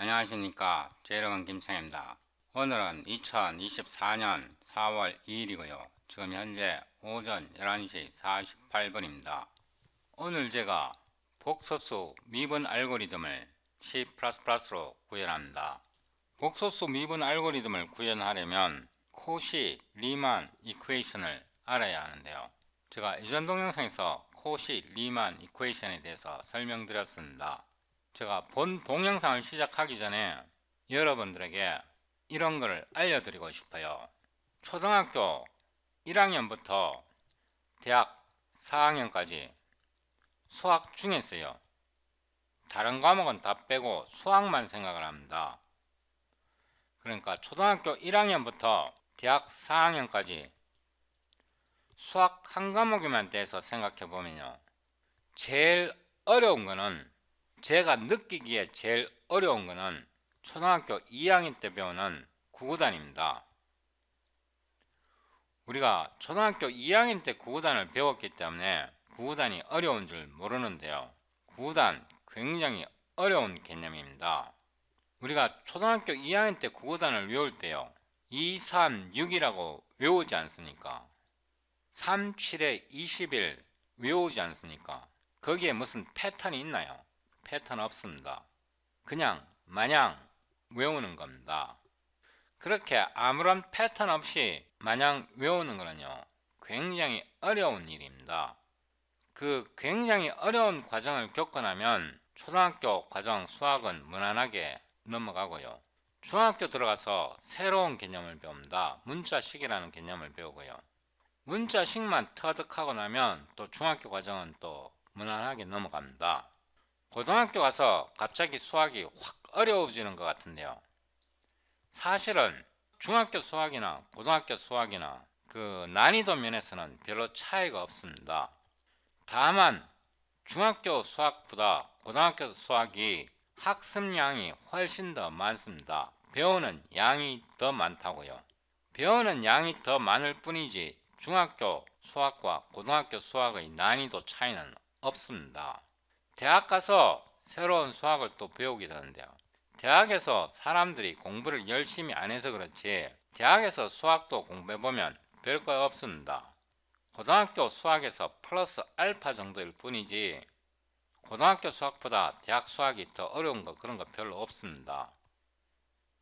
안녕하십니까. 제이로건 김창입니다. 오늘은 2024년 4월 2일이고요. 지금 현재 오전 11시 48분입니다. 오늘 제가 복소수 미분 알고리즘을 C++로 구현합니다. 복소수 미분 알고리즘을 구현하려면 코시 리만 이퀘이션을 알아야 하는데요. 제가 이전 동영상에서 코시 리만 이퀘이션에 대해서 설명드렸습니다. 제가 본 동영상을 시작하기 전에 여러분들에게 이런 거를 알려드리고 싶어요. 초등학교 1학년부터 대학 4학년까지 수학 중에서요. 다른 과목은 다 빼고 수학만 생각을 합니다. 그러니까 초등학교 1학년부터 대학 4학년까지 수학 한 과목에만 대해서 생각해 보면요. 제일 어려운 거는 제가 느끼기에 제일 어려운 거는 초등학교 2학년 때 배우는 구구단입니다. 우리가 초등학교 2학년 때 구구단을 배웠기 때문에 구구단이 어려운 줄 모르는데요. 구구단 굉장히 어려운 개념입니다. 우리가 초등학교 2학년 때 구구단을 외울 때요. 2, 3, 6이라고 외우지 않습니까? 3, 7에 21 외우지 않습니까? 거기에 무슨 패턴이 있나요? 패턴 없습니다. 그냥 마냥 외우는 겁니다. 그렇게 아무런 패턴 없이 마냥 외우는 거는요, 굉장히 어려운 일입니다. 그 굉장히 어려운 과정을 겪고 나면 초등학교 과정 수학은 무난하게 넘어가고요. 중학교 들어가서 새로운 개념을 배웁니다. 문자식이라는 개념을 배우고요. 문자식만 터득하고 나면 또 중학교 과정은 또 무난하게 넘어갑니다. 고등학교 가서 갑자기 수학이 확 어려워지는 것 같은데요. 사실은 중학교 수학이나 고등학교 수학이나 그 난이도 면에서는 별로 차이가 없습니다. 다만 중학교 수학보다 고등학교 수학이 학습량이 훨씬 더 많습니다. 배우는 양이 더 많다고요. 배우는 양이 더 많을 뿐이지 중학교 수학과 고등학교 수학의 난이도 차이는 없습니다. 대학 가서 새로운 수학을 또 배우게 되는데요. 대학에서 사람들이 공부를 열심히 안 해서 그렇지 대학에서 수학도 공부해보면 별거 없습니다. 고등학교 수학에서 플러스 알파 정도일 뿐이지 고등학교 수학보다 대학 수학이 더 어려운 거 그런 거 별로 없습니다.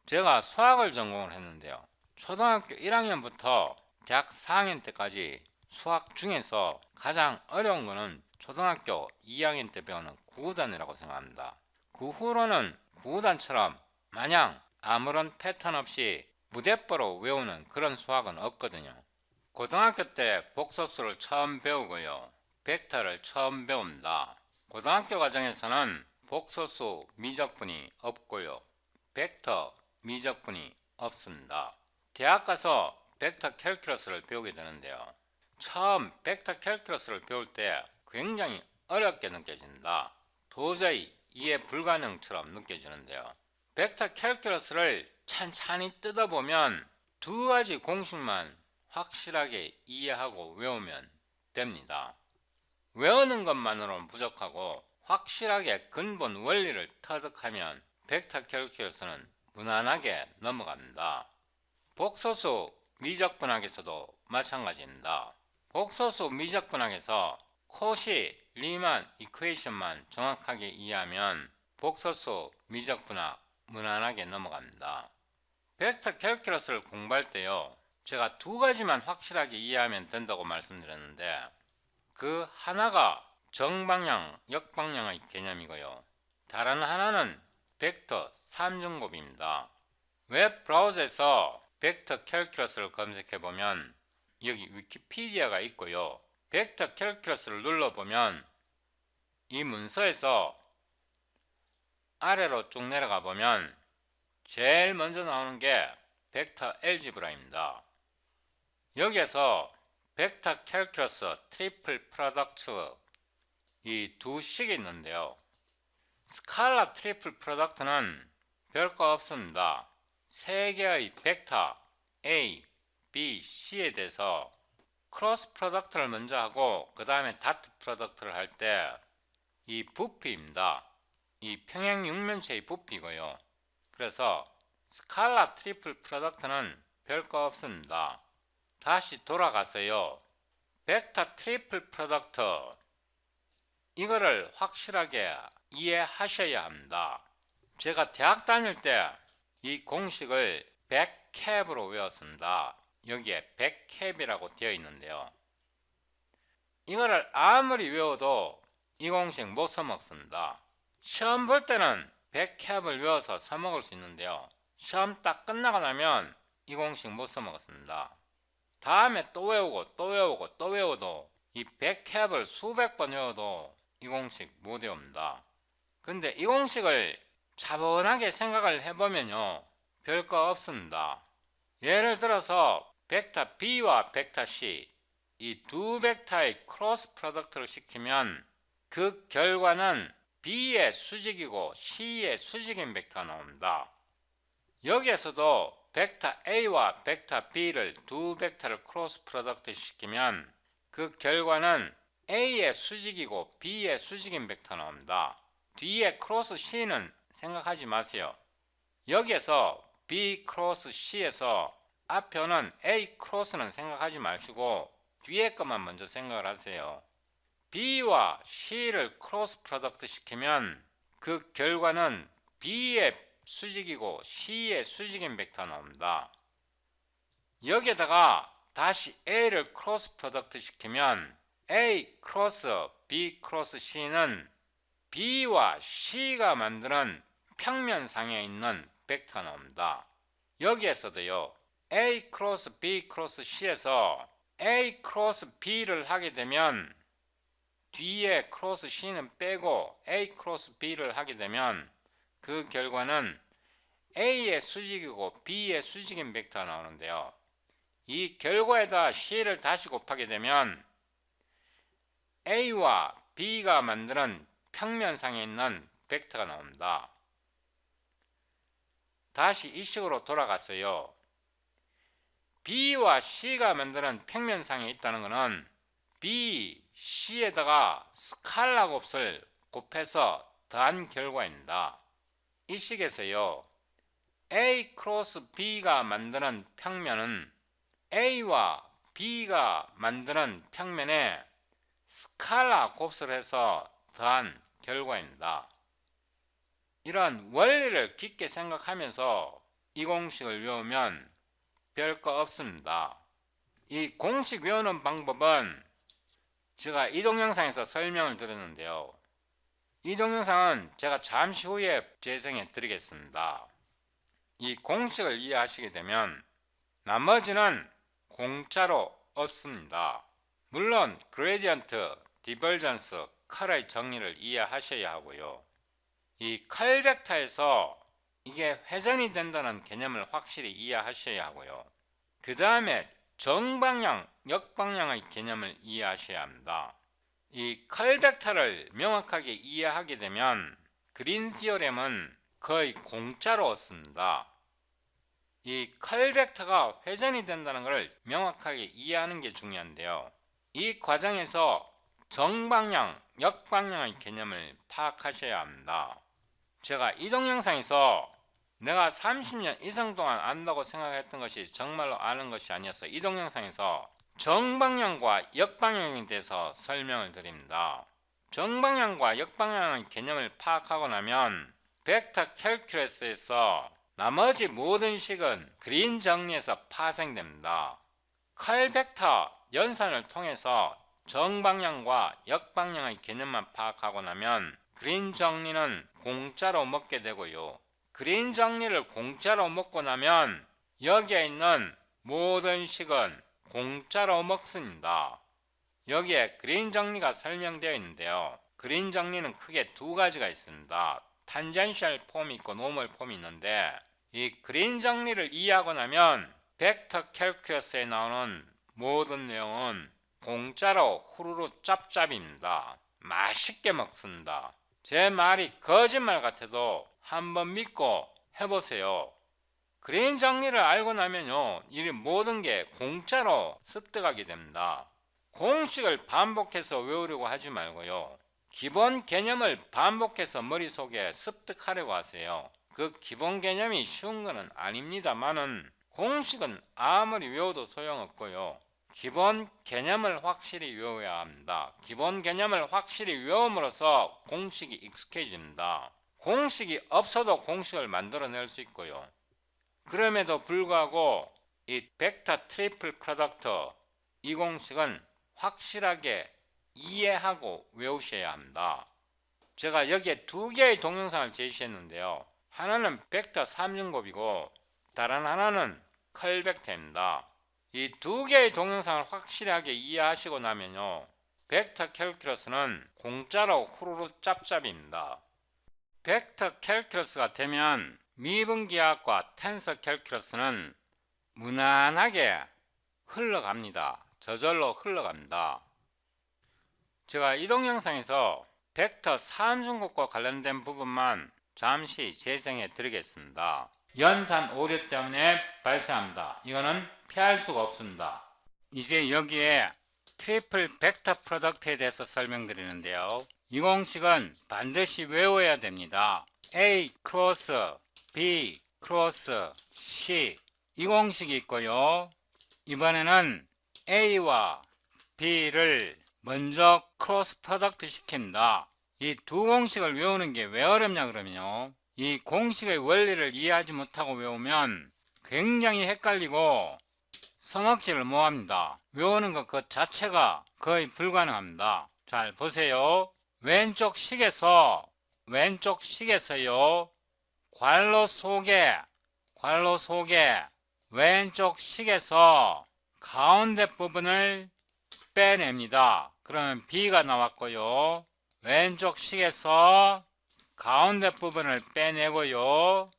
제가 수학을 전공을 했는데요. 초등학교 1학년부터 대학 4학년 때까지 수학 중에서 가장 어려운 거는 초등학교 2학년 때 배우는 구구단이라고 생각합니다. 그 후로는 구구단처럼 마냥 아무런 패턴 없이 무대뽀로 외우는 그런 수학은 없거든요. 고등학교 때 복소수를 처음 배우고요. 벡터를 처음 배웁니다. 고등학교 과정에서는 복소수 미적분이 없고요. 벡터 미적분이 없습니다. 대학 가서 벡터 캘큘러스를 배우게 되는데요. 처음 벡터 캘큘러스를 배울 때 굉장히 어렵게 느껴집니다. 도저히 이해 불가능처럼 느껴지는데요. 벡터 캘큘러스를 찬찬히 뜯어보면 두 가지 공식만 확실하게 이해하고 외우면 됩니다. 외우는 것만으로는 부족하고 확실하게 근본 원리를 터득하면 벡터 캘큘러스는 무난하게 넘어갑니다. 복소수 미적분학에서도 마찬가지입니다. 복소수 미적분학에서 코시 리만 이퀘이션만 정확하게 이해하면 복소수 미적분학 무난하게 넘어갑니다. 벡터 캘큘러스를 공부할 때요. 제가 두 가지만 확실하게 이해하면 된다고 말씀드렸는데 그 하나가 정방향, 역방향의 개념이고요. 다른 하나는 벡터 3중곱입니다. 웹 브라우저에서 벡터 캘큘러스를 검색해보면 여기 위키피디아가 있고요. 벡터 캘큘러스를 눌러보면 이 문서에서 아래로 쭉 내려가 보면 제일 먼저 나오는 게 벡터 엘지브라입니다. 여기에서 벡터 캘큘러스 트리플 프로덕트 이 두 식이 있는데요. 스칼라 트리플 프로덕트는 별거 없습니다. 세 개의 벡터 A, B, C에 대해서 크로스 프로덕트를 먼저 하고 그 다음에 다트 프로덕트를 할 때 이 부피입니다. 이 평행 육면체의 부피고요. 그래서 스칼라 트리플 프로덕트는 별거 없습니다. 다시 돌아가서요. 벡터 트리플 프로덕트 이거를 확실하게 이해하셔야 합니다. 제가 대학 다닐 때 이 공식을 백캡으로 외웠습니다. 여기에 백캡이라고 되어 있는데요. 이거를 아무리 외워도 이 공식 못 써먹습니다. 시험 볼 때는 백캡을 외워서 써먹을 수 있는데요. 시험 딱 끝나고 나면 이 공식 못 써먹었습니다. 다음에 또 외우고 또 외우고 또 외워도 이 백캡을 수백 번 외워도 이 공식 못 외웁니다. 근데 이 공식을 차분하게 생각을 해보면요. 별거 없습니다. 예를 들어서 벡터 B와 벡터 C 이 두 벡터의 크로스 프로덕트를 시키면 그 결과는 B의 수직이고 C의 수직인 벡터가 나옵니다. 여기에서도 벡터 A와 벡터 B를 두 벡터를 크로스 프로덕트 시키면 그 결과는 A의 수직이고 B의 수직인 벡터가 나옵니다. 뒤에 크로스 C는 생각하지 마세요. 여기에서 B 크로스 C에서 앞에 오는 A 크로스는 생각하지 마시고 뒤에 것만 먼저 생각을 하세요. B와 C를 크로스 프로덕트 시키면 그 결과는 B의 수직이고 C의 수직인 벡터가 나옵니다. 여기에다가 다시 A를 크로스 프로덕트 시키면 A 크로스 B 크로스 C는 B와 C가 만드는 평면상에 있는 벡터가 나옵니다. 여기에서도요. A 크로스 B 크로스 C에서 A 크로스 B를 하게 되면 뒤에 크로스 C는 빼고 A 크로스 B를 하게 되면 그 결과는 A의 수직이고 B의 수직인 벡터가 나오는데요. 이 결과에다 C를 다시 곱하게 되면 A와 B가 만드는 평면상에 있는 벡터가 나옵니다. 다시 이 식으로 돌아갔어요. B와 C가 만드는 평면상에 있다는 것은 B, C에다가 스칼라 곱을 곱해서 더한 결과입니다. 이 식에서요. A 크로스 B가 만드는 평면은 A와 B가 만드는 평면에 스칼라 곱을 해서 더한 결과입니다. 이러한 원리를 깊게 생각하면서 이 공식을 외우면 별거 없습니다. 이 공식 외우는 방법은 제가 이 동영상에서 설명을 드렸는데요. 이 동영상은 제가 잠시 후에 재생해 드리겠습니다. 이 공식을 이해하시게 되면 나머지는 공짜로 얻습니다. 물론 그레디언트, 디버전스, 컬의 정리를 이해하셔야 하고요. 이 컬 벡터에서 이게 회전이 된다는 개념을 확실히 이해하셔야 하고요. 그 다음에 정방향, 역방향의 개념을 이해하셔야 합니다. 이 컬 벡터를 명확하게 이해하게 되면 그린 디어렘은 거의 공짜로 얻습니다. 이 컬 벡터가 회전이 된다는 것을 명확하게 이해하는 게 중요한데요. 이 과정에서 정방향, 역방향의 개념을 파악하셔야 합니다. 제가 이 동영상에서 내가 30년 이상 동안 안다고 생각했던 것이 정말로 아는 것이 아니어서 이 동영상에서 정방향과 역방향에 대해서 설명을 드립니다. 정방향과 역방향의 개념을 파악하고 나면 벡터 캘큘러스에서 나머지 모든 식은 그린 정리에서 파생됩니다. 컬 벡터 연산을 통해서 정방향과 역방향의 개념만 파악하고 나면 그린 정리는 공짜로 먹게 되고요. 그린 정리를 공짜로 먹고 나면 여기에 있는 모든 식은 공짜로 먹습니다. 여기에 그린 정리가 설명되어 있는데요. 그린 정리는 크게 두 가지가 있습니다. 탄젠셜 폼이 있고 노멀 폼이 있는데 이 그린 정리를 이해하고 나면 벡터 캘큘러스에 나오는 모든 내용은 공짜로 후루루 짭짭입니다. 맛있게 먹습니다. 제 말이 거짓말 같아도 한번 믿고 해보세요. 그린 정리를 알고 나면요, 이 모든 게 공짜로 습득하게 됩니다. 공식을 반복해서 외우려고 하지 말고요. 기본 개념을 반복해서 머릿속에 습득하려고 하세요. 그 기본 개념이 쉬운 것은 아닙니다만은 공식은 아무리 외워도 소용없고요. 기본 개념을 확실히 외워야 합니다. 기본 개념을 확실히 외움으로써 공식이 익숙해집니다. 공식이 없어도 공식을 만들어낼 수 있고요. 그럼에도 불구하고 이 벡터 트리플 프로덕트 이 공식은 확실하게 이해하고 외우셔야 합니다. 제가 여기에 두 개의 동영상을 제시했는데요. 하나는 벡터 3중곱이고 다른 하나는 컬 벡터입니다. 이 두 개의 동영상을 확실하게 이해하시고 나면요. 벡터 캘큘러스는 공짜로 후루루 짭짭입니다. 벡터 캘큘러스가 되면 미분기하학과 텐서 캘큘러스는 무난하게 흘러갑니다. 저절로 흘러갑니다. 제가 이 동영상에서 벡터 3중곱과 관련된 부분만 잠시 재생해 드리겠습니다. 연산 오류 때문에 발생합니다. 이거는 피할 수가 없습니다. 이제 여기에 트리플 벡터 프로덕트에 대해서 설명드리는데요. 이 공식은 반드시 외워야 됩니다. A 크로스 B 크로스 C 이 공식이 있고요. 이번에는 A와 B를 먼저 크로스 프로덕트 시킵니다. 이 두 공식을 외우는 게 왜 어렵냐 그러면요. 이 공식의 원리를 이해하지 못하고 외우면 굉장히 헷갈리고 써먹지를 못합니다. 외우는 것 그 자체가 거의 불가능합니다. 잘 보세요. 왼쪽 식에서요. 괄호 속에 왼쪽 식에서 가운데 부분을 빼냅니다. 그러면 B가 나왔고요. 왼쪽 식에서 가운데 부분을 빼내고요.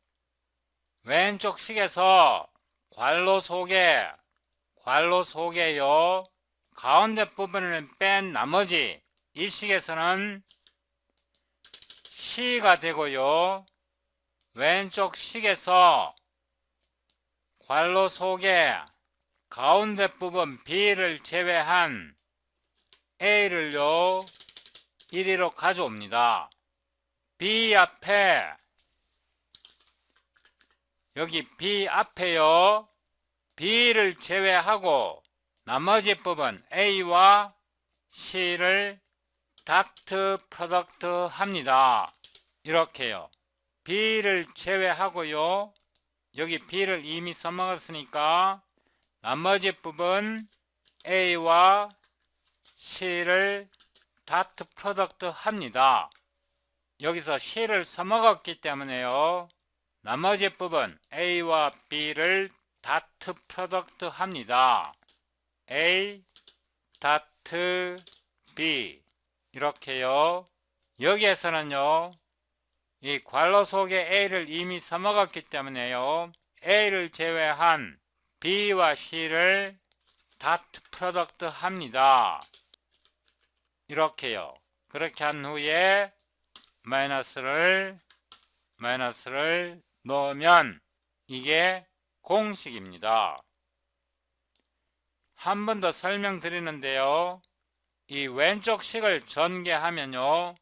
왼쪽 식에서 괄호 속에요. 가운데 부분을 뺀 나머지 이 식에서는 C가 되고요. 왼쪽 식에서 괄호 속에 가운데 부분 B를 제외한 A를요. 이리로 가져옵니다. B 앞에 여기 B 앞에요. B를 제외하고 나머지 부분 A와 C를 닥트 프로덕트 합니다. 이렇게요. B를 제외하고요. 여기 B를 이미 써먹었으니까 나머지 부분 A와 C를 닥트 프로덕트 합니다. 여기서 C를 써먹었기 때문에요. 나머지 부분 A와 B를 닥트 프로덕트 합니다. A 닥트 B 이렇게요. 여기에서는요. 이 괄호 속에 A를 이미 써먹었기 때문에요. A를 제외한 B와 C를 닥트 프로덕트 합니다. 이렇게요. 그렇게 한 후에 마이너스를 넣으면 이게 공식입니다. 한 번 더 설명드리는데요. 이 왼쪽 식을 전개하면요.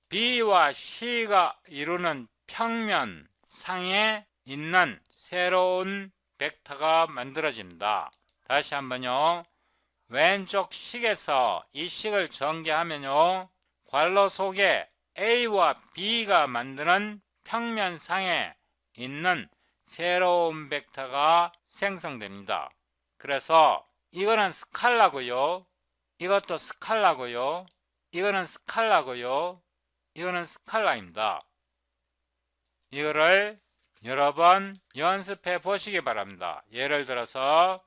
B와 C가 이루는 평면 상에 있는 새로운 벡터가 만들어집니다. 다시 한번요. 왼쪽 식에서 이 식을 전개하면요. 괄호 속에 A와 B가 만드는 평면상에 있는 새로운 벡터가 생성됩니다. 그래서 이거는 스칼라고요. 이것도 스칼라고요. 이거는 스칼라고요. 이거는 스칼라입니다. 이거를 여러 번 연습해 보시기 바랍니다. 예를 들어서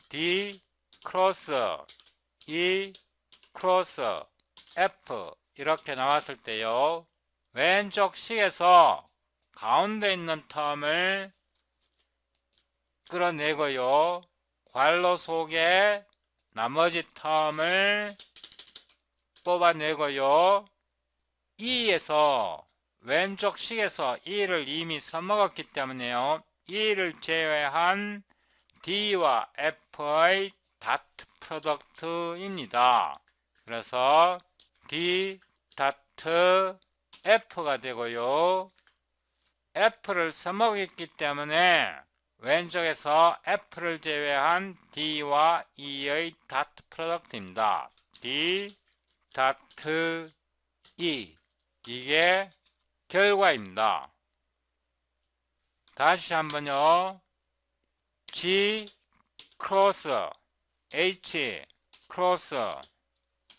D 크로스 E 크로스 F 이렇게 나왔을 때요. 왼쪽 식에서 가운데 있는 텀을 끌어내고요. 괄호 속에 나머지 텀을 뽑아내고요. E에서 왼쪽 식에서 E를 이미 써먹었기 때문에요. E를 제외한 D와 F의 닥트 프로덕트입니다. 그래서 D 닥트 F가 되고요. F를 써먹었기 때문에 왼쪽에서 F를 제외한 D와 E의 다트 프로덕트입니다. D, 다트, E. 이게 결과입니다. 다시 한번요. G, 크로스, H, 크로스,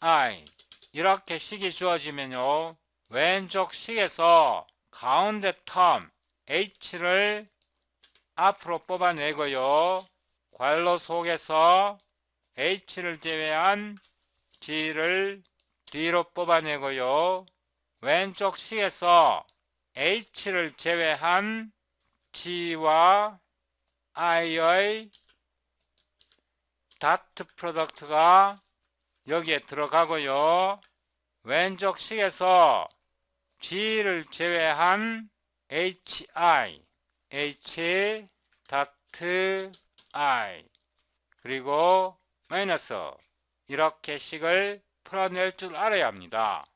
I. 이렇게 식이 주어지면요. 왼쪽 식에서 가운데 텀 H를 앞으로 뽑아내고요. 괄호 속에서 H를 제외한 G를 뒤로 뽑아내고요. 왼쪽 식에서 H를 제외한 G와 I의 다트 프로덕트가 여기에 들어가고요. 왼쪽 식에서 G를 제외한 HI, H, 다트, I 그리고 마이너스 이렇게 식을 풀어낼 줄 알아야 합니다.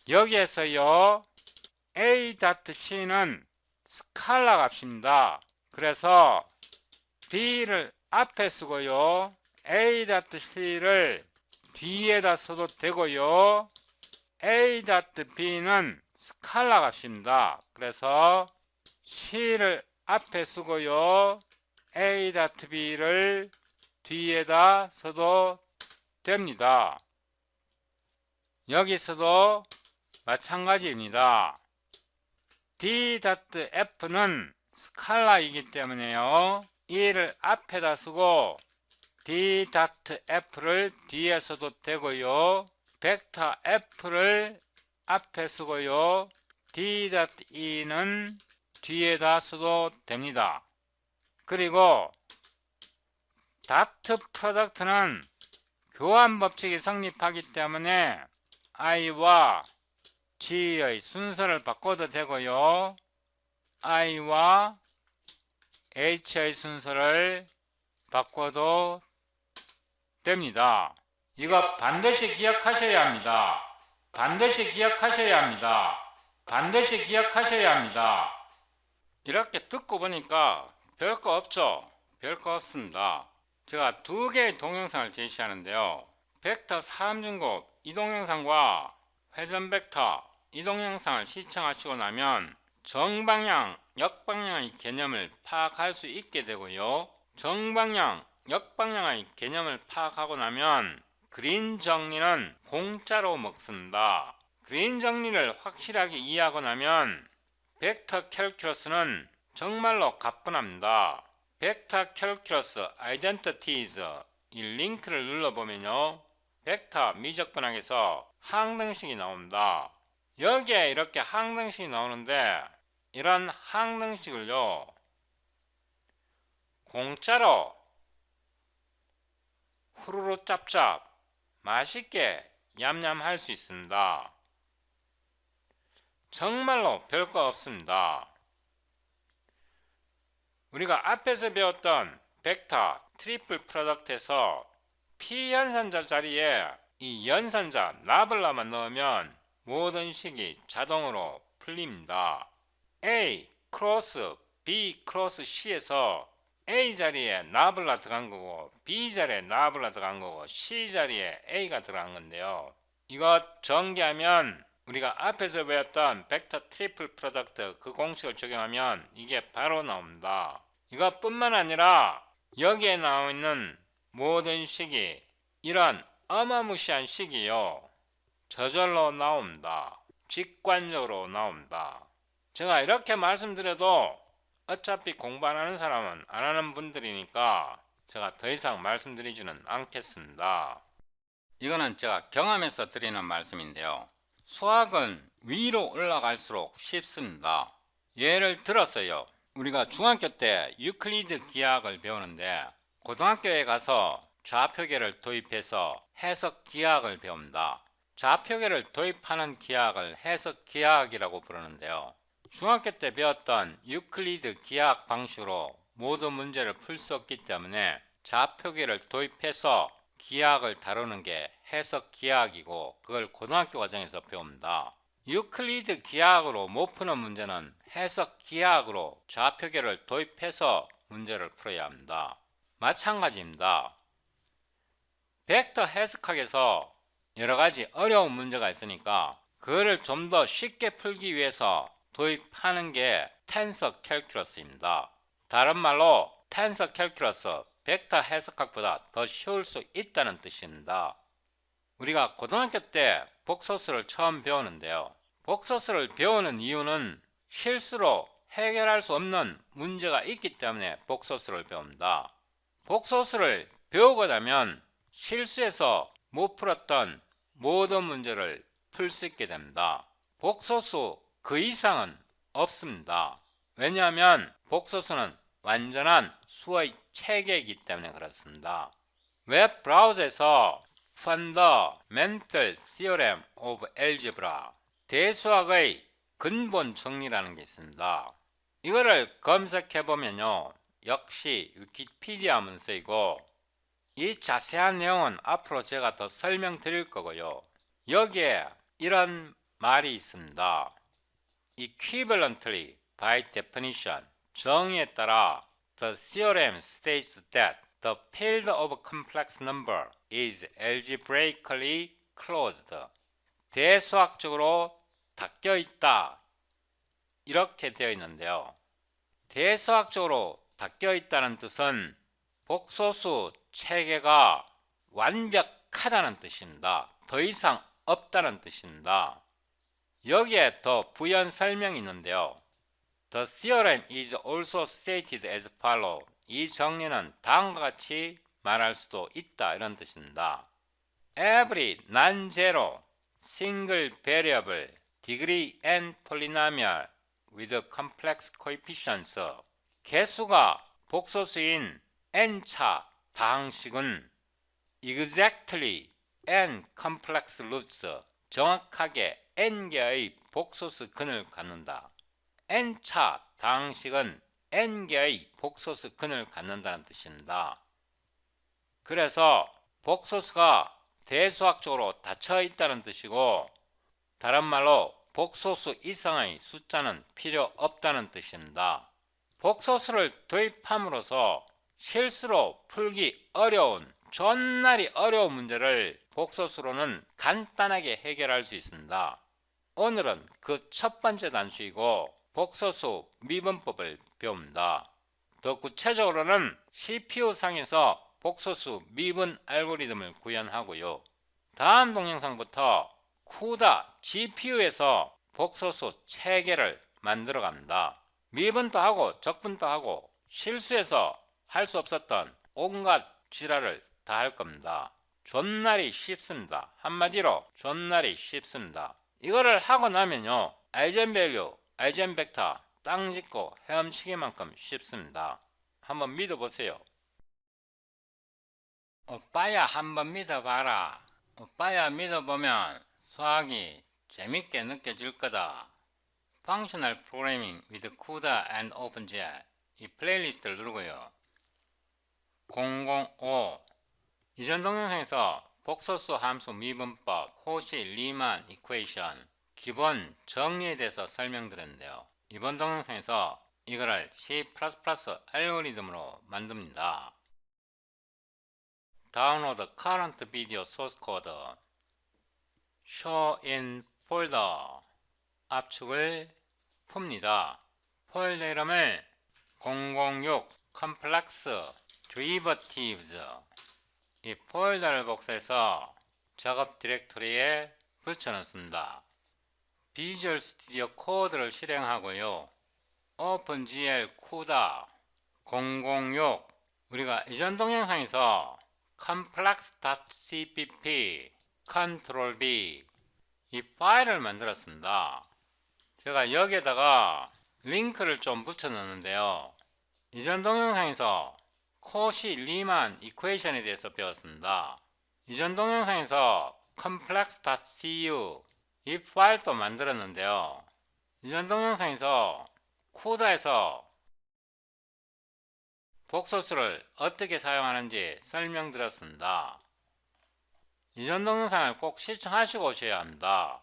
여기에서요 A 다트 C는 스칼라 값입니다. 그래서 B를 앞에 쓰고요. A 다트 C를 뒤에다 써도 되고요. A 다트 B는 스칼라 값입니다. 그래서 C를 앞에 쓰고요. A 다트 B를 뒤에다 써도 됩니다. 여기서도 마찬가지입니다. D 다트 F는 스칼라이기 때문에요. E를 앞에다 쓰고 D 다트 F를 뒤에 써도 되고요. 벡터 F를 앞에 쓰고요. D 다트 E는 뒤에다 써도 됩니다. 그리고 다트 프로덕트는 교환 법칙이 성립하기 때문에 I와 G의 순서를 바꿔도 되고요. I와 H의 순서를 바꿔도 됩니다. 이거 반드시 기억하셔야 합니다. 반드시 기억하셔야 합니다. 반드시 기억하셔야 합니다. 이렇게 듣고 보니까 별거 없죠? 별거 없습니다. 제가 두 개의 동영상을 제시하는데요. 벡터 3중곱 이 동영상과 회전 벡터 이 동영상을 시청하시고 나면 정방향, 역방향의 개념을 파악할 수 있게 되고요. 정방향, 역방향의 개념을 파악하고 나면 그린 정리는 공짜로 먹습니다. 그린 정리를 확실하게 이해하고 나면 벡터 캘큘러스는 정말로 가뿐합니다. 벡터 캘큘러스 아이덴티티즈 이 링크를 눌러보면요. 벡터 미적분학에서 항등식이 나옵니다. 여기에 이렇게 항등식이 나오는데 이런 항등식을요. 공짜로 후루루 짭짭 맛있게 얌얌 할 수 있습니다. 정말로 별거 없습니다. 우리가 앞에서 배웠던 벡터 트리플 프로덕트에서 P연산자 자리에 이 연산자 나블라만 넣으면 모든 식이 자동으로 풀립니다. A 크로스 B 크로스 C에서 A 자리에 나블라 들어간 거고 B 자리에 나블라 들어간 거고 C 자리에 A가 들어간 건데요. 이거 전개하면 우리가 앞에서 배웠던 벡터 트리플 프로덕트 그 공식을 적용하면 이게 바로 나옵니다. 이것뿐만 아니라 여기에 나와 있는 모든 식이 이런 어마무시한 식이요. 저절로 나옵니다. 직관적으로 나옵니다. 제가 이렇게 말씀드려도 어차피 공부 안 하는 사람은 안 하는 분들이니까 제가 더 이상 말씀드리지는 않겠습니다. 이거는 제가 경험해서 드리는 말씀인데요. 수학은 위로 올라갈수록 쉽습니다. 예를 들어서요. 우리가 중학교 때 유클리드 기하학을 배우는데 고등학교에 가서 좌표계를 도입해서 해석 기하학을 배웁니다. 좌표계를 도입하는 기하학을 해석 기하학이라고 부르는데요. 중학교 때 배웠던 유클리드 기하학 방식으로 모든 문제를 풀 수 없기 때문에 좌표계를 도입해서 기하학을 다루는 게 해석 기하학이고 그걸 고등학교 과정에서 배웁니다. 유클리드 기하학으로 못 푸는 문제는 해석 기하학으로 좌표계를 도입해서 문제를 풀어야 합니다. 마찬가지입니다. 벡터 해석학에서 여러가지 어려운 문제가 있으니까 그거를 좀 더 쉽게 풀기 위해서 도입하는 게 텐서 캘큘러스입니다. 다른 말로 텐서 캘큘러스, 벡터 해석학보다 더 쉬울 수 있다는 뜻입니다. 우리가 고등학교 때 복소수를 처음 배우는데요. 복소수를 배우는 이유는 실수로 해결할 수 없는 문제가 있기 때문에 복소수를 배웁니다. 복소수를 배우고 나면 실수해서 못 풀었던 모든 문제를 풀 수 있게 됩니다. 복소수 그 이상은 없습니다. 왜냐하면 복소수는 완전한 수의 체계이기 때문에 그렇습니다. 웹 브라우저에서 Fundamental Theorem of Algebra, 대수학의 근본 정리라는 게 있습니다. 이거를 검색해보면요, 역시 위키피디아 문서이고 이 자세한 내용은 앞으로 제가 더 설명드릴 거고요. 여기에 이런 말이 있습니다. Equivalently, by definition, 정의에 따라 the theorem states that the field of complex number is algebraically closed. 대수학적으로 닫혀 있다. 이렇게 되어 있는데요. 대수학적으로 닫혀 있다는 뜻은 복소수 체계가 완벽하다는 뜻입니다. 더 이상 없다는 뜻입니다. 여기에 더 부연 설명이 있는데요. The theorem is also stated as follows. 이 정리는 다음과 같이 말할 수도 있다 이런 뜻입니다. Every non-zero single variable degree n polynomial with complex coefficients, 개수가 복소수인 n차 다항식은 exactly n complex roots, 정확하게 n개의 복소수 근을 갖는다. n차 다항식은 n개의 복소수 근을 갖는다는 뜻입니다. 그래서 복소수가 대수학적으로 닫혀 있다는 뜻이고, 다른 말로 복소수 이상의 숫자는 필요 없다는 뜻입니다. 복소수를 도입함으로써 실수로 풀기 어려운, 존나리 어려운 문제를 복소수로는 간단하게 해결할 수 있습니다. 오늘은 그 첫 번째 단수이고 복소수 미분법을 배웁니다. 더 구체적으로는 CPU상에서 복소수 미분 알고리즘을 구현하고요. 다음 동영상부터 CUDA GPU에서 복소수 체계를 만들어 갑니다. 미분도 하고 적분도 하고 실수해서 할 수 없었던 온갖 지랄을 다 할 겁니다. 존나리 쉽습니다. 한마디로 존나리 쉽습니다. 이거를 하고 나면요, 아이젠밸류, 아이젠벡터 땅 짚고 헤엄치기만큼 쉽습니다. 한번 믿어보세요. 오빠야 한번 믿어봐라. 오빠야 믿어보면 수학이 재밌게 느껴질 거다. Functional Programming with CUDA and OpenGL, 이 플레이리스트를 누르고요. 005 이전 동영상에서 복소수 함수 미분법, 코시 리만 이퀘이션 기본 정리에 대해서 설명드렸는데요. 이번 동영상에서 이거를 C++ 알고리즘으로 만듭니다. 다운로드 current video source code, show in folder, 압축을 풉니다. 폴더 이름을 006 complex derivatives, 이 폴더를 복사해서 작업 디렉토리에 붙여넣습니다. 비주얼 스튜디오 코드를 실행하고요. OpenGL CUDA 006, 우리가 이전 동영상에서 complex.cpp Ctrl B 이 파일을 만들었습니다. 제가 여기에다가 링크를 좀 붙여 넣는데요. 이전 동영상에서 코시 리만 이퀘이션에 대해서 배웠습니다. 이전 동영상에서 complex.cu 이 파일도 만들었는데요. 이전 동영상에서 CUDA에서 복소수를 어떻게 사용하는지 설명드렸습니다. 이전 동영상을 꼭 시청하시고 오셔야 합니다.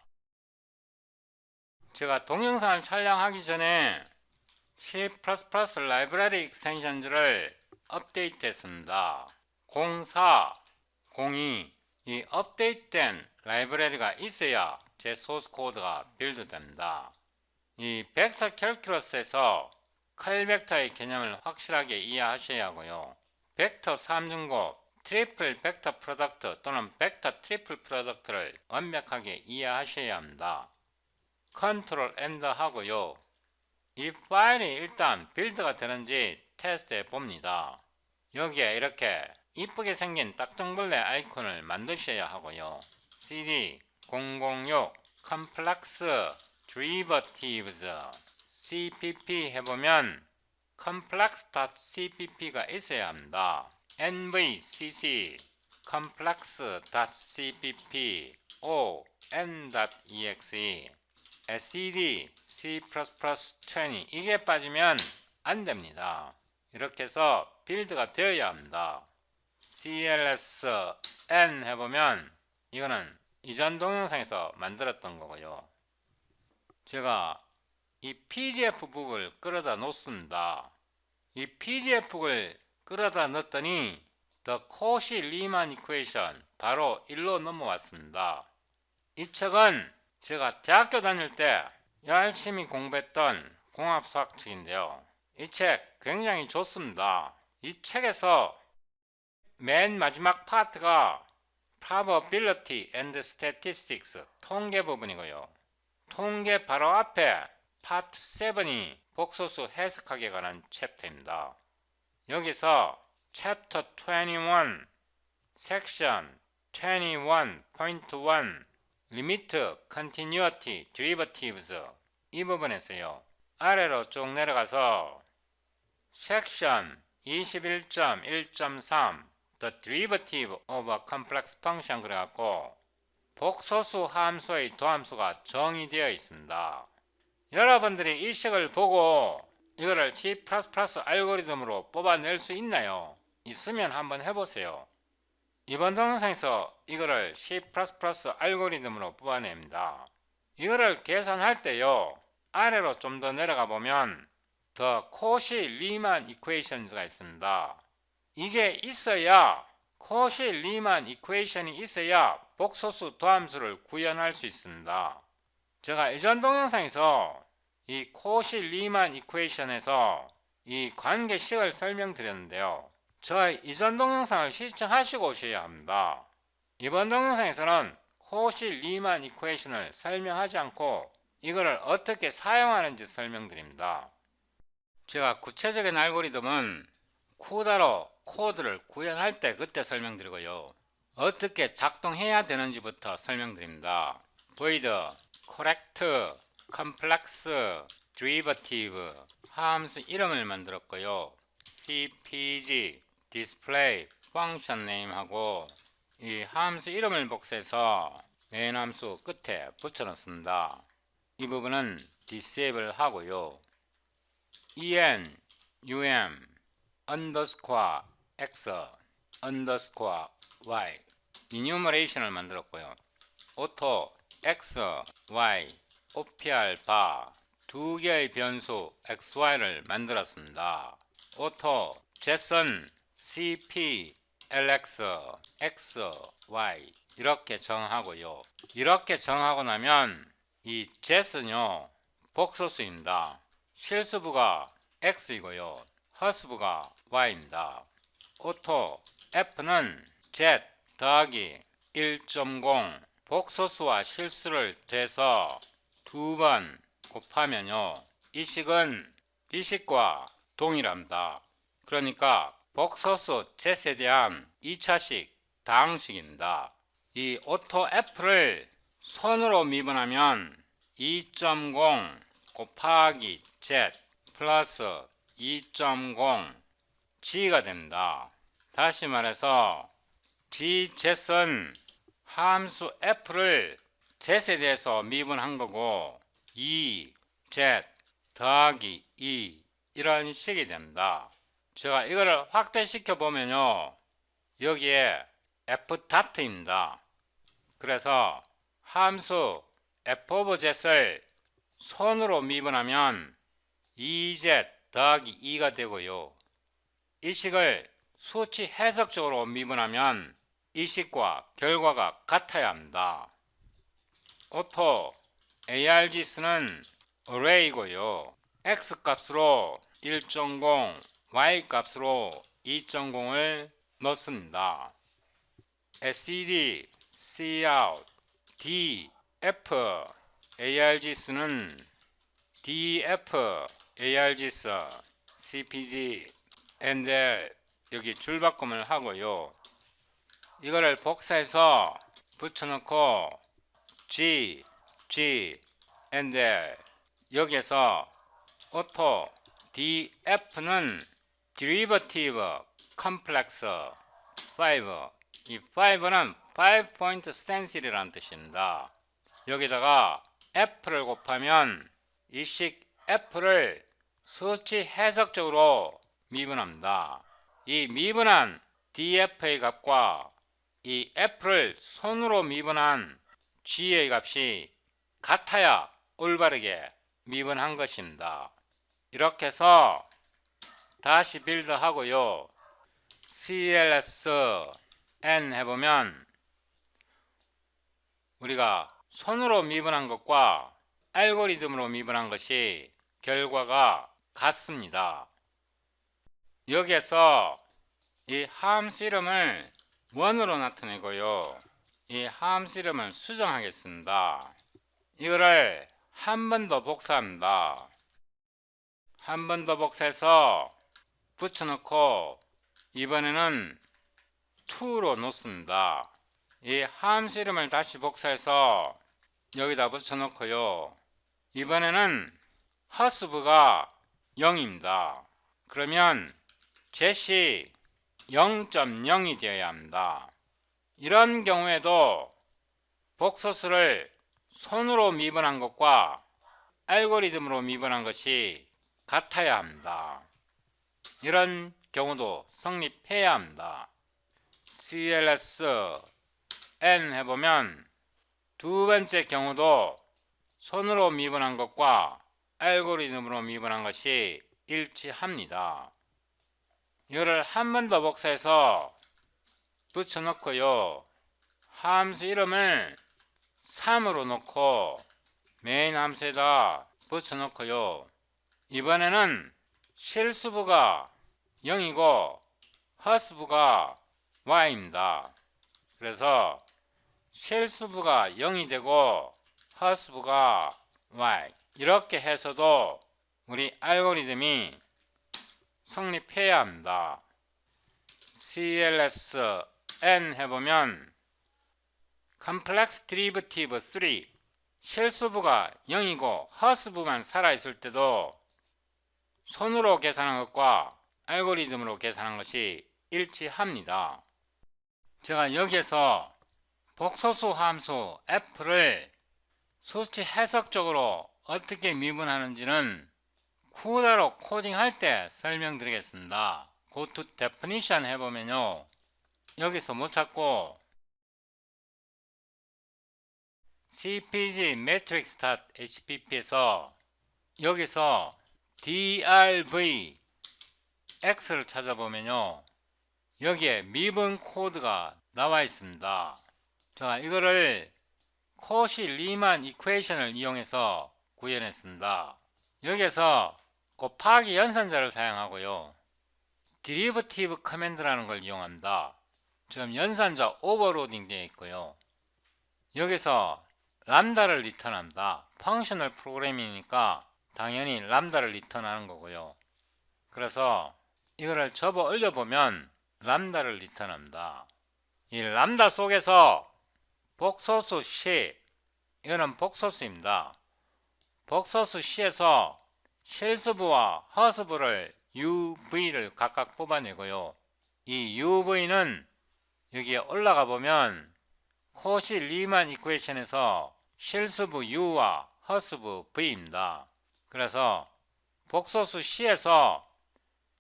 제가 동영상을 촬영하기 전에 C++ 라이브러리 익스텐션들을 업데이트했습니다. 04, 02 이 업데이트된 라이브러리가 있어야 제 소스 코드가 빌드됩니다. 이 벡터 캘큘러스에서 컬 벡터의 개념을 확실하게 이해하셔야 하고요. 벡터 3중곱, 트리플 벡터 프로덕트 또는 벡터 트리플 프로덕트를 완벽하게 이해하셔야 합니다. 컨트롤 엔터 하고요. 이 파일이 일단 빌드가 되는지 테스트해 봅니다. 여기에 이렇게 이쁘게 생긴 딱정벌레 아이콘을 만드셔야 하고요. cd 006 complex derivatives cpp 해보면 complex.cpp가 있어야 합니다. nvcc complex.cpp o n.exe std c++20 이게 빠지면 안됩니다. 이렇게 해서 빌드가 되어야 합니다. cls n 해보면 이거는 이전 동영상에서 만들었던 거고요. 제가 이 pdf 북을 끌어다 놓습니다. 이 pdf를 끌어다 넣었더니 The Cauchy-Riemann Equation 바로 1로 넘어왔습니다. 이 책은 제가 대학교 다닐 때 열심히 공부했던 공합수학책인데요. 이 책 굉장히 좋습니다. 이 책에서 맨 마지막 파트가 Probability and Statistics 통계 부분이고요. 통계 바로 앞에 파트 7이 복소수 해석하기에 관한 챕터입니다. 여기서 챕터 21 섹션 21.1 리미트 컨티뉴어티 데리버티브스 이 부분에서요. 아래로 쭉 내려가서 섹션 21.1.3 The derivative of a complex function 그래갖고 복소수 함수의 도함수가 정의되어 있습니다. 여러분들이 이 책을 보고 이거를 C++ 알고리즘으로 뽑아낼 수 있나요? 있으면 한번 해보세요. 이번 동영상에서 이거를 C++ 알고리즘으로 뽑아냅니다. 이거를 계산할 때요. 아래로 좀 더 내려가 보면 The Cauchy-Riemann Equations가 있습니다. 이게 있어야 Cauchy-Riemann Equation이 있어야 복소수 도함수를 구현할 수 있습니다. 제가 이전 동영상에서 이 Cauchy-Riemann Equation에서 이 관계식을 설명드렸는데요. 저의 이전 동영상을 시청하시고 오셔야 합니다. 이번 동영상에서는 Cauchy-Riemann Equation을 설명하지 않고 이거를 어떻게 사용하는지 설명드립니다. 제가 구체적인 알고리즘은 CUDA로 코드를 구현할 때 그때 설명드리고요. 어떻게 작동해야 되는지부터 설명드립니다. void, correct, complex, derivative 함수 이름을 만들었고요. cpg, display, function name 하고 이 함수 이름을 복사해서 main 함수 끝에 붙여넣습니다. 이 부분은 disable 하고요. en, um, underscore x, underscore y enumeration을 만들었고요. auto x, y, opr bar 두 개의 변수 x, y를 만들었습니다. auto json cp lx x, y 이렇게 정하고요. 이렇게 정하고 나면 이 jet은요 복소수입니다. 실수부가 x이고요. 허수부가 y입니다. auto f는 z 더하기 1.0 복소수와 실수를 대서 두 번 곱하면요. 이 식은 이 식과 동일합니다. 그러니까 복소수 z에 대한 2차식 다항식입니다. 이 auto f를 손으로 미분하면 2.0 곱하기 z 플러스 2.0 g가 됩니다. 다시 말해서 gzet은 함수 f를 z에 대해서 미분한 거고 2z 더하기 2 이런 식이 됩니다. 제가 이거를 확대시켜 보면요. 여기에 f.입니다. 그래서 함수 f of z을 손으로 미분하면 2z 더하기 2가 되고요. 이 식을 수치 해석적으로 미분하면 이 식과 결과가 같아야 합니다. 오토 args는 array이고요. x 값으로 1.0, y 값으로 2.0을 넣습니다. std, cout, df, args는 df, args, cpg, and 여기 줄바꿈을 하고요. 이거를 복사해서 붙여놓고 G, and 여기에서 auto df는 derivative complex 5, 이 5는 5-point stencil이라는 뜻입니다. 여기다가 f를 곱하면 이 식 f를 수치 해석적으로 미분합니다. 이 미분한 df의 값과 이 f를 손으로 미분한 g의 값이 같아야 올바르게 미분한 것입니다. 이렇게 해서 다시 빌드하고요. cls n 해보면 우리가 손으로 미분한 것과 알고리즘으로 미분한 것이 결과가 같습니다. 여기에서 이 함수 이름을 원으로 나타내고요. 이 함수 이름을 수정하겠습니다. 이거를 한 번 더 복사합니다. 한 번 더 복사해서 붙여놓고 이번에는 2로 놓습니다. 이 함수 이름을 다시 복사해서 여기다 붙여놓고요. 이번에는 허스브가 0입니다. 그러면 젯이 0.0이 되어야 합니다. 이런 경우에도 복소수를 손으로 미분한 것과 알고리즘으로 미분한 것이 같아야 합니다. 이런 경우도 성립해야 합니다. cls n 해보면 두 번째 경우도 손으로 미분한 것과 알고리즘으로 미분한 것이 일치합니다. 이거를 한 번 더 복사해서 붙여놓고요. 함수 이름을 3으로 놓고 메인 함수에다 붙여놓고요. 이번에는 실수부가 0이고 허스부가 y입니다. 그래서 실수부가 0이 되고 허스부가 y, 이렇게 해서도 우리 알고리즘이 성립해야 합니다. cls n 해보면 complex derivative 3, 실수부가 0이고 허스부만 살아있을 때도 손으로 계산한 것과 알고리즘으로 계산한 것이 일치합니다. 제가 여기에서 복소수 함수 f를 수치 해석적으로 어떻게 미분하는지는 쿠다로 코딩할 때 설명드리겠습니다. Go to definition 해보면요, 여기서 못 찾고 cpg matrix.hpp에서 여기서 drv x를 찾아보면요, 여기에 미분 코드가 나와 있습니다. 자, 이거를 코시 리만 이퀘이션을 이용해서 구현했습니다. 여기에서 곱하기 연산자를 사용하고요, derivative 커맨드라는 걸 이용합니다. 지금 연산자 오버로딩 되어 있고요. 여기서 람다를 리턴합니다. 펑셔널 프로그래밍이니까 당연히 람다를 리턴하는 거고요. 그래서 이거를 접어 올려보면 람다를 리턴합니다. 이 람다 속에서 복소수 C, 이거는 복소수입니다. 복소수 C에서 실수부와 허수부를 UV를 각각 뽑아내고요. 이 UV는 여기에 올라가 보면 코시 리만 이퀘이션에서 실수부 U와 허수부 V입니다. 그래서 복소수 C에서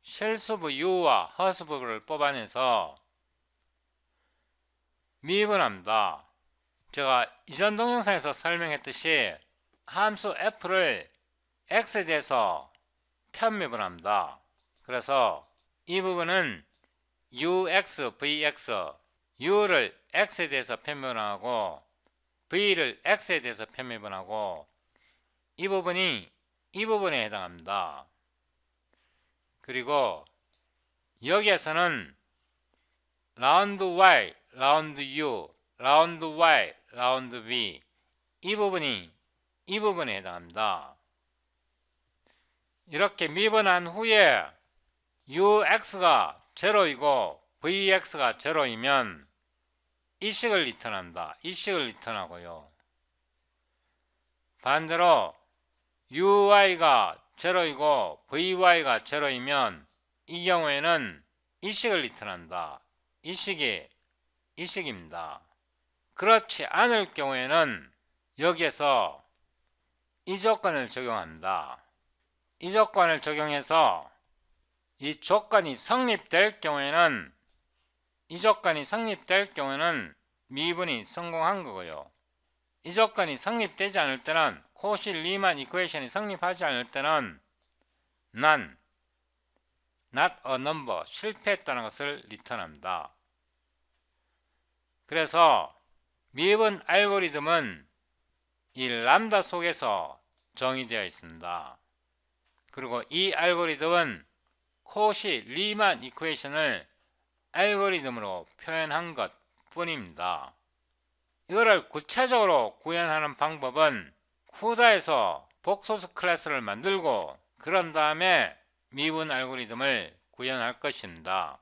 실수부 U와 허수부를 뽑아내서 미분합니다. 제가 이전 동영상에서 설명했듯이 함수 f를 x에 대해서 편입을 합니다. 그래서 이 부분은 ux, vx, u를 x에 대해서 편입을 하고 v를 x에 대해서 편입을 하고 이 부분이 이 부분에 해당합니다. 그리고 여기에서는 라운드 y, 라운드 u, 라운드 y, 라운드 v 이 부분이 이 부분에 해당합니다. 이렇게 미분한 후에 ux가 0이고 vx가 0이면 이 식을 리턴한다. 이 식을 리턴하고요. 반대로 uy가 0이고 vy가 0이면 이 경우에는 이 식을 리턴한다. 이 식입니다. 그렇지 않을 경우에는 여기에서 이 조건을 적용합니다. 이 조건을 적용해서 이 조건이 성립될 경우에는 미분이 성공한 거고요. 이 조건이 성립되지 않을 때는 코시 리만 이퀘이션이 성립하지 않을 때는 none, not a number, 실패했다는 것을 리턴합니다. 그래서 미분 알고리즘은 이 람다 속에서 정의되어 있습니다. 그리고 이 알고리즘은 코시 리만 이퀘이션을 알고리즘으로 표현한 것 뿐입니다. 이거를 구체적으로 구현하는 방법은 쿠다에서 복소스 클래스를 만들고 그런 다음에 미분 알고리즘을 구현할 것입니다.